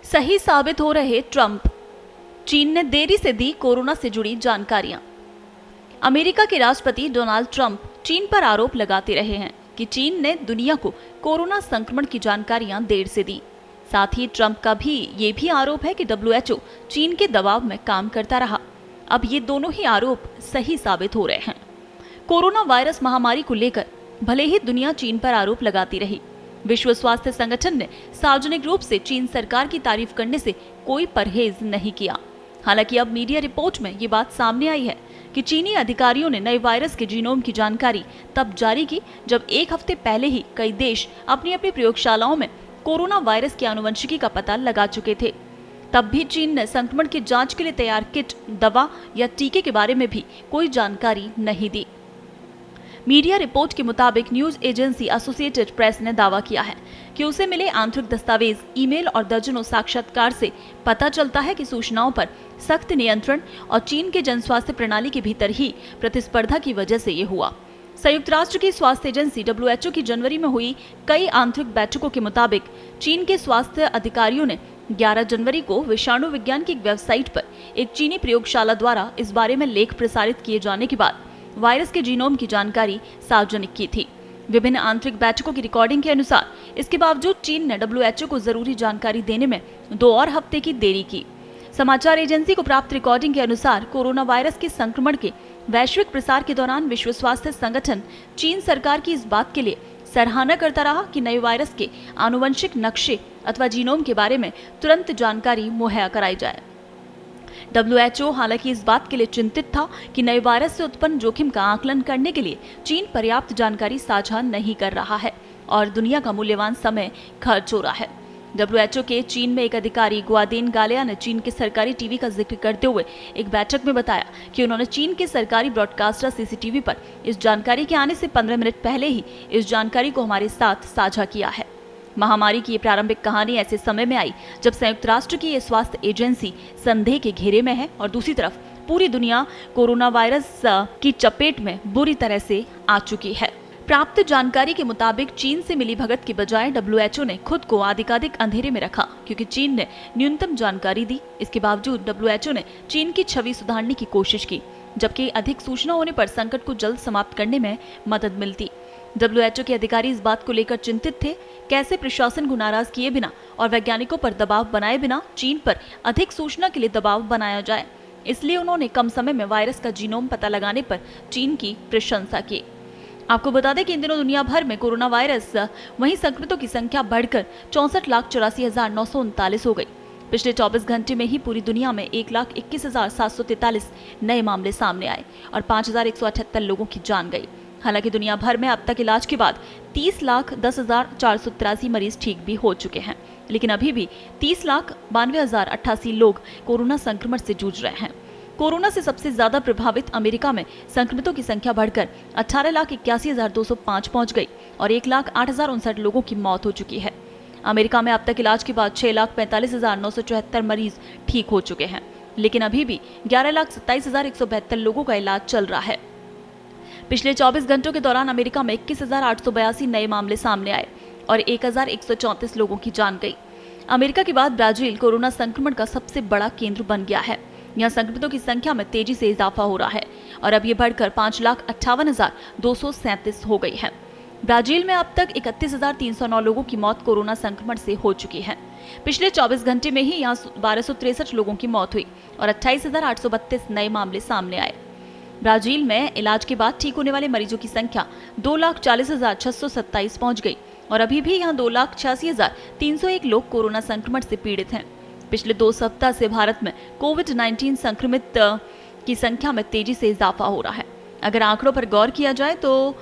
सही साबित हो रहे ट्रंप। चीन ने देरी से दी कोरोना से जुड़ी जानकारियां। अमेरिका के राष्ट्रपति डोनाल्ड ट्रंप चीन पर आरोप लगाते रहे हैं कि चीन ने दुनिया को कोरोना संक्रमण की जानकारियां देर से दी। साथ ही ट्रंप का भी ये भी आरोप है कि WHO चीन के दबाव में काम करता रहा। अब ये दोनों ही आरोप सही साबित हो रहे हैं। कोरोना वायरस महामारी को लेकर भले ही दुनिया चीन पर आरोप लगाती रही, विश्व स्वास्थ्य संगठन ने सार्वजनिक रूप से चीन सरकार की तारीफ करने से कोई परहेज नहीं किया। हालांकि अब मीडिया रिपोर्ट में ये बात सामने आई है कि चीनी अधिकारियों ने नए वायरस के जीनोम की जानकारी तब जारी की जब एक हफ्ते पहले ही कई देश अपनी अपनी प्रयोगशालाओं में कोरोना वायरस की आनुवंशिकी का पता लगा चुके थे। तब भी चीन ने संक्रमण की जांच के लिए तैयार किट, दवा या टीके के बारे में भी कोई जानकारी नहीं दी। मीडिया रिपोर्ट के मुताबिक न्यूज एजेंसी एसोसिएटेड प्रेस ने दावा किया है कि उसे मिले आंतरिक दस्तावेज, ईमेल और दर्जनों साक्षात्कार से पता चलता है कि सूचनाओं पर सख्त नियंत्रण और चीन के जनस्वास्थ्य प्रणाली के भीतर ही प्रतिस्पर्धा की वजह से ये हुआ। संयुक्त राष्ट्र की स्वास्थ्य एजेंसी WHO की जनवरी में हुई कई आंतरिक बैठकों के मुताबिक चीन के स्वास्थ्य अधिकारियों ने 11 जनवरी को विषाणु विज्ञान की एक वेबसाइट पर एक चीनी प्रयोगशाला द्वारा इस बारे में लेख प्रसारित किए जाने के बाद वायरस के जीनोम की जानकारी सार्वजनिक की थी। विभिन्न आंतरिक बैठकों की रिकॉर्डिंग के अनुसार इसके बावजूद चीन ने WHO को जरूरी जानकारी देने में 2 और हफ्ते की देरी की। समाचार एजेंसी को प्राप्त रिकॉर्डिंग के अनुसार कोरोना वायरस के संक्रमण के वैश्विक प्रसार के दौरान विश्व स्वास्थ्य संगठन चीन सरकार की इस बात के लिए सराहना करता रहा कि नए वायरस के आनुवंशिक नक्शे अथवा जीनोम के बारे में तुरंत जानकारी मुहैया कराई जाए। WHO हालांकि इस बात के लिए चिंतित था कि नए वायरस से उत्पन्न जोखिम का आकलन करने के लिए चीन पर्याप्त जानकारी साझा नहीं कर रहा है और दुनिया का मूल्यवान समय खर्च हो रहा है। WHO के चीन में एक अधिकारी गुआदेन गालिया ने चीन के सरकारी टीवी का जिक्र करते हुए एक बैठक में बताया कि उन्होंने चीन के सरकारी ब्रॉडकास्टर CCTV पर इस जानकारी के आने से 15 मिनट पहले ही इस जानकारी को हमारे साथ साझा किया है। महामारी की ये प्रारंभिक कहानी ऐसे समय में आई जब संयुक्त राष्ट्र की ये स्वास्थ्य एजेंसी संदेह के घेरे में है और दूसरी तरफ पूरी दुनिया कोरोना वायरस की चपेट में बुरी तरह से आ चुकी है। प्राप्त जानकारी के मुताबिक चीन से मिली भगत के बजाय WHO ने खुद को अधिकाधिक अंधेरे में रखा क्योंकि चीन ने न्यूनतम जानकारी दी। इसके बावजूद WHO ने चीन की छवि सुधारने की कोशिश की, जबकि अधिक सूचना होने पर संकट को जल्द समाप्त करने में मदद मिलती। WHO के अधिकारी इस बात को लेकर चिंतित थे, कैसे प्रशासन को नाराज किए बिना और वैज्ञानिकों पर दबाव बनाए बिना चीन पर अधिक सूचना के लिए दबाव बनाया जाए। इसलिए उन्होंने कम समय में वायरस का जीनोम पता लगाने पर चीन की प्रशंसा की। आपको बता दें कि इन दिनों दुनिया भर में कोरोना वायरस वहीं संक्रमितों की संख्या बढ़कर 64,84,939 हो गई। पिछले 24 घंटे में ही पूरी दुनिया में 1,21,743 नए मामले सामने आए और 5,178 लोगों की जान गई। हालांकि दुनिया भर में अब तक इलाज के बाद 30,10,483 मरीज ठीक भी हो चुके हैं, लेकिन अभी भी 30,92,088 लोग कोरोना संक्रमण से जूझ रहे हैं। कोरोना से सबसे ज्यादा प्रभावित अमेरिका में संक्रमितों की संख्या बढ़कर 18,81,205 पहुंच गई और 1,08,59 लोगों की मौत हो चुकी है। अमेरिका में अब तक इलाज के बाद 6,45,974 मरीज ठीक हो चुके हैं, लेकिन अभी भी 11,27,172 लोगों का इलाज चल रहा है। पिछले 24 घंटों के दौरान अमेरिका में 21,882 नए मामले सामने आए और 1,134 लोगों की जान गई। अमेरिका के बाद ब्राजील कोरोना संक्रमण का सबसे बड़ा केंद्र बन गया है। यहाँ संक्रमितों की संख्या में तेजी से इजाफा हो रहा है और अब ये बढ़कर 5,58,237 हो गई है। ब्राजील में अब तक 31,309 लोगों की मौत कोरोना संक्रमण से हो चुकी है। पिछले 24 घंटे में ही यहाँ 1,263 लोगों की मौत हुई और 28,832 नए मामले सामने आए। ब्राजील में इलाज के बाद ठीक होने वाले मरीजों की संख्या 2,40,627 पहुंच गई और अभी भी यहाँ 2,86,301 लोग कोरोना संक्रमण से पीड़ित हैं। पिछले 2 सप्ताह से भारत में कोविड-19 संक्रमित की संख्या में तेजी से इजाफा हो रहा है। अगर आंकड़ों पर गौर किया जाए तो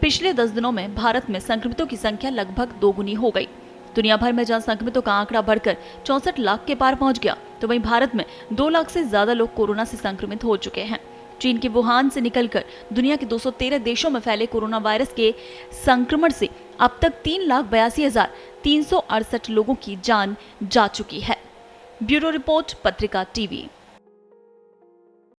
पिछले 10 दिनों में भारत में संक्रमितों की संख्या लगभग दोगुनी हो गई। दुनिया भर में जहां संक्रमितों का आंकड़ा बढ़कर 64 लाख के पार पहुंच गया, तो वहीं भारत में 2 लाख से ज्यादा लोग कोरोना से संक्रमित हो चुके हैं। चीन के वुहान से निकलकर दुनिया के 213 देशों में फैले कोरोना वायरस के संक्रमण से अब तक 3,82,368 लोगों की जान जा चुकी है। ब्यूरो रिपोर्ट, पत्रिका टीवी।